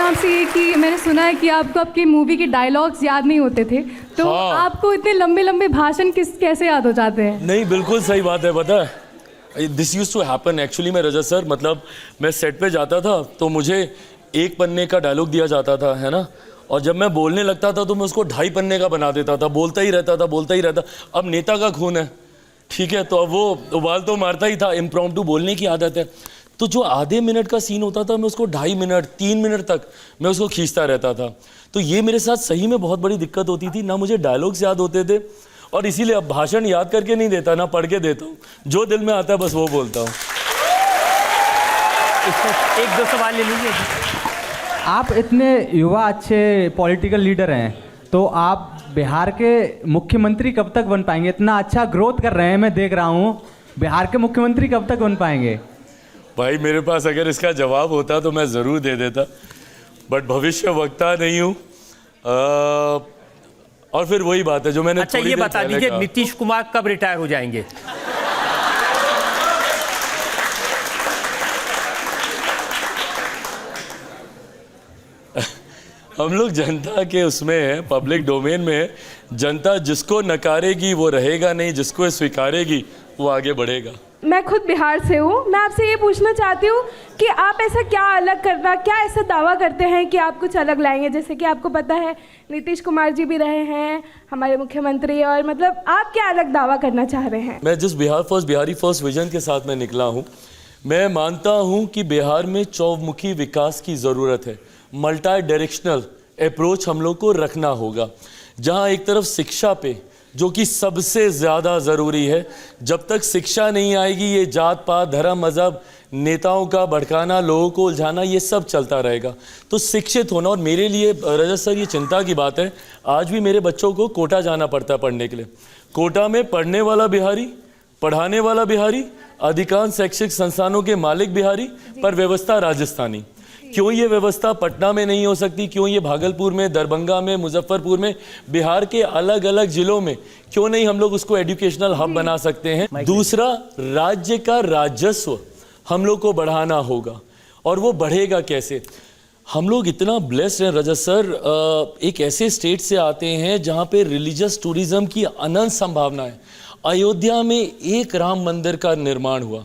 आपसे ये कि मैंने सुना है कि आपको आपकी मूवी के डायलॉग्स याद नहीं होते थे, तो हाँ। आपको इतने लंबे लंबे भाषण कैसे याद हो जाते हैं? नहीं, बिल्कुल सही बात है। पता है, this use to happen actually में रजत सर। मतलब मैं सेट पे जाता था तो मुझे 1 पन्ने का डायलॉग दिया जाता था, है ना, और जब मैं बोलने लगता था तो मैं उसको 2.5 पन्ने का बना देता था, बोलता ही रहता। अब नेता का खून है, ठीक है, तो अब वो उबाल तो मारता ही था, इम्प्रॉम्प्टू बोलने की आदत है। तो जो आधे मिनट का सीन होता था मैं उसको 2.5 मिनट 3 मिनट तक मैं उसको खींचता रहता था। तो ये मेरे साथ सही में बहुत बड़ी दिक्कत होती थी, ना मुझे डायलॉग्स याद होते थे, और इसीलिए अब भाषण याद करके नहीं देता, ना पढ़ के देता हूँ, जो दिल में आता है बस वो बोलता हूँ। एक दो सवाल ले लीजिए। आप इतने युवा अच्छे पॉलिटिकल लीडर हैं, तो आप बिहार के मुख्यमंत्री कब तक बन पाएंगे? इतना अच्छा ग्रोथ कर रहे हैं, मैं देख रहा हूँ, बिहार के मुख्यमंत्री कब तक बन पाएंगे? भाई मेरे पास अगर इसका जवाब होता तो मैं ज़रूर दे देता, बट भविष्य वक्ता नहीं हूँ। और फिर वही बात है जो मैंने अच्छा ये बता दीजिए, नीतीश कुमार कब रिटायर हो जाएंगे? हम लोग जनता के उसमें है, पब्लिक डोमेन में है। जनता जिसको नकारेगी वो रहेगा नहीं, जिसको स्वीकारेगी वो आगे बढ़ेगा। मैं खुद बिहार से हूँ। मैं आपसे ये पूछना चाहती हूँ कि आप ऐसा क्या अलग करना, क्या ऐसा दावा करते हैं कि आप कुछ अलग लाएंगे? जैसे कि आपको पता है नीतीश कुमार जी भी रहे हैं हमारे मुख्यमंत्री, और मतलब आप क्या अलग दावा करना चाह रहे हैं? मैं जिस बिहारी फर्स्ट विजन के साथ मैं निकला हूँ, मैं मानता हूँ कि बिहार में चौमुखी विकास की ज़रूरत है। मल्टी डायरेक्शनल अप्रोच हम लोग को रखना होगा, जहाँ एक तरफ शिक्षा पे, जो कि सबसे ज़्यादा ज़रूरी है। जब तक शिक्षा नहीं आएगी ये जात पात धर्म मज़हब नेताओं का भड़काना, लोगों को उलझाना, ये सब चलता रहेगा। तो शिक्षित होना, और मेरे लिए रजत सर ये चिंता की बात है, आज भी मेरे बच्चों को कोटा जाना पड़ता है पढ़ने के लिए। कोटा में पढ़ने वाला बिहारी, पढ़ाने वाला बिहारी, अधिकांश शैक्षिक संस्थानों के मालिक बिहारी, पर व्यवस्था राजस्थानी। क्यों ये व्यवस्था पटना में नहीं हो सकती? क्यों ये भागलपुर में, दरभंगा में, मुजफ्फरपुर में, बिहार के अलग अलग जिलों में क्यों नहीं हम लोग उसको एजुकेशनल हब बना सकते हैं? दूसरा, राज्य का राजस्व हम लोग को बढ़ाना होगा, और वो बढ़ेगा कैसे? हम लोग इतना ब्लेस्ड हैं रजत सर, एक ऐसे स्टेट से आते हैं जहाँ पे रिलीजियस टूरिज्म की अनंत संभावना है। अयोध्या में एक राम मंदिर का निर्माण हुआ।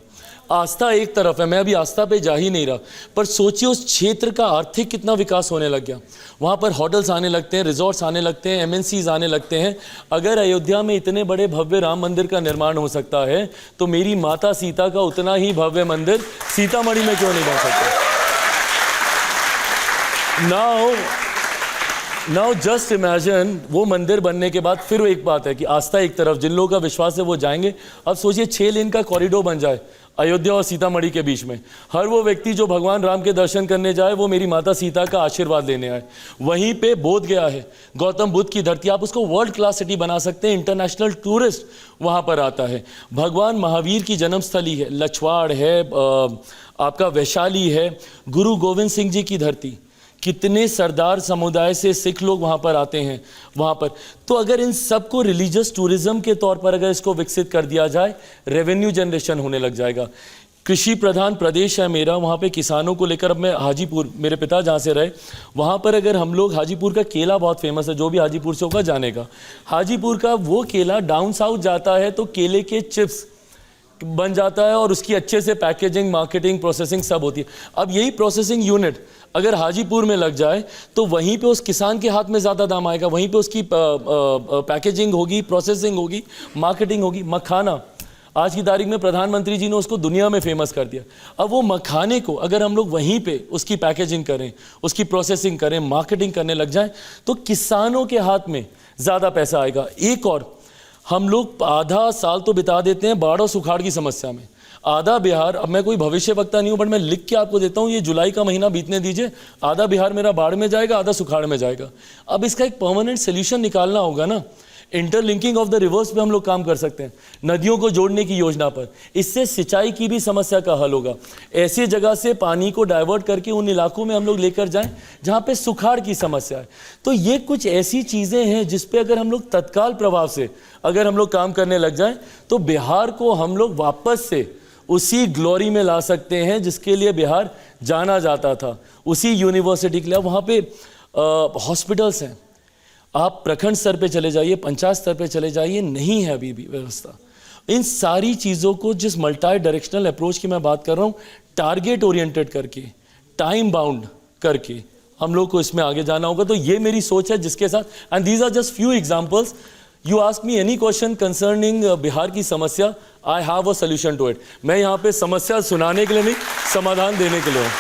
आस्था एक तरफ है, मैं अभी आस्था पे जा ही नहीं रहा, पर सोचिए उस क्षेत्र का आर्थिक कितना विकास होने लग गया। वहाँ पर होटल्स आने लगते हैं, रिजॉर्ट्स आने लगते हैं, एमएनसीज आने लगते हैं। अगर अयोध्या में इतने बड़े भव्य राम मंदिर का निर्माण हो सकता है, तो मेरी माता सीता का उतना ही भव्य मंदिर सीतामढ़ी में क्यों नहीं बन सकता? नाउ जस्ट इमेजिन, वो मंदिर बनने के बाद फिर एक बात है कि आस्था एक तरफ, जिन लोगों का विश्वास है वो जाएंगे। अब सोचिए 6 लेन का कॉरिडोर बन जाए अयोध्या और सीतामढ़ी के बीच में। हर वो व्यक्ति जो भगवान राम के दर्शन करने जाए वो मेरी माता सीता का आशीर्वाद लेने आए। वहीं पे बोध गया है, गौतम बुद्ध की धरती, आप उसको वर्ल्ड क्लास सिटी बना सकते हैं। इंटरनेशनल टूरिस्ट वहाँ पर आता है। भगवान महावीर की जन्मस्थली है, लछवाड़ है, आपका वैशाली है, गुरु गोविंद सिंह जी की धरती, कितने सरदार समुदाय से सिख लोग वहाँ पर आते हैं वहाँ पर। तो अगर इन सब को रिलीजियस टूरिज्म के तौर पर अगर इसको विकसित कर दिया जाए, रेवेन्यू जनरेशन होने लग जाएगा। कृषि प्रधान प्रदेश है मेरा, वहाँ पे किसानों को लेकर, अब मैं हाजीपुर, मेरे पिता जहाँ से रहे, वहाँ पर अगर हम लोग, हाजीपुर का केला बहुत फेमस है, जो भी हाजीपुर से होगा जानेगा। हाजीपुर का वो केला डाउन साउथ जाता है तो केले के चिप्स बन जाता है, और उसकी अच्छे से पैकेजिंग, मार्केटिंग, प्रोसेसिंग सब होती है। अब यही प्रोसेसिंग यूनिट अगर हाजीपुर में लग जाए तो वहीं पे उस किसान के हाथ में ज़्यादा दाम आएगा, वहीं पे उसकी पैकेजिंग होगी, प्रोसेसिंग होगी, मार्केटिंग होगी। मखाना आज की तारीख में प्रधानमंत्री जी ने उसको दुनिया में फेमस कर दिया। अब वो मखाने को अगर हम लोग वहीं पे उसकी पैकेजिंग करें, उसकी प्रोसेसिंग करें, मार्केटिंग करने लग जाएं, तो किसानों के हाथ में ज़्यादा पैसा आएगा। एक और, हम लोग आधा साल तो बिता देते हैं बाढ़ और सुखाड़ की समस्या में। आधा बिहार, अब मैं कोई भविष्य वक्ता नहीं हूँ, बट मैं लिख के आपको देता हूँ, ये जुलाई का महीना बीतने दीजिए, आधा बिहार मेरा बाढ़ में जाएगा, आधा सुखाड़ में जाएगा। अब इसका एक परमानेंट सोल्यूशन निकालना होगा ना। इंटरलिंकिंग ऑफ द रिवर्स पे हम लोग काम कर सकते हैं, नदियों को जोड़ने की योजना पर। इससे सिंचाई की भी समस्या का हल होगा। ऐसी जगह से पानी को डाइवर्ट करके उन इलाकों में हम लोग लेकर जाएं जहाँ पे सुखाड़ की समस्या है। तो ये कुछ ऐसी चीज़ें हैं जिस पे अगर हम लोग तत्काल प्रभाव से अगर हम लोग काम करने लग जाएं, तो बिहार को हम लोग वापस से उसी ग्लोरी में ला सकते हैं जिसके लिए बिहार जाना जाता था, उसी यूनिवर्सिटी के लिए। वहाँ पे हॉस्पिटल्स हैं, आप प्रखंड स्तर पे चले जाइए, पंचायत स्तर पे चले जाइए, नहीं है अभी भी व्यवस्था। इन सारी चीज़ों को, जिस मल्टी डायरेक्शनल अप्रोच की मैं बात कर रहा हूँ, टारगेट ओरिएंटेड करके, टाइम बाउंड करके हम लोग को इसमें आगे जाना होगा। तो ये मेरी सोच है जिसके साथ, and these are just few examples. You ask me any question concerning Bihar की समस्या, I have a solution to it. मैं यहाँ पे समस्या सुनाने के लिए नहीं, समाधान देने के लिए हूँ।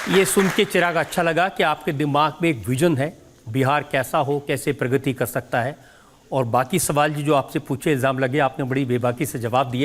ये सुन के चिराग अच्छा लगा कि आपके दिमाग में एक विजन है, बिहार कैसा हो, कैसे प्रगति कर सकता है। और बाकी सवाल जो आपसे पूछे, इल्ज़ाम लगे, आपने बड़ी बेबाकी से जवाब दिए।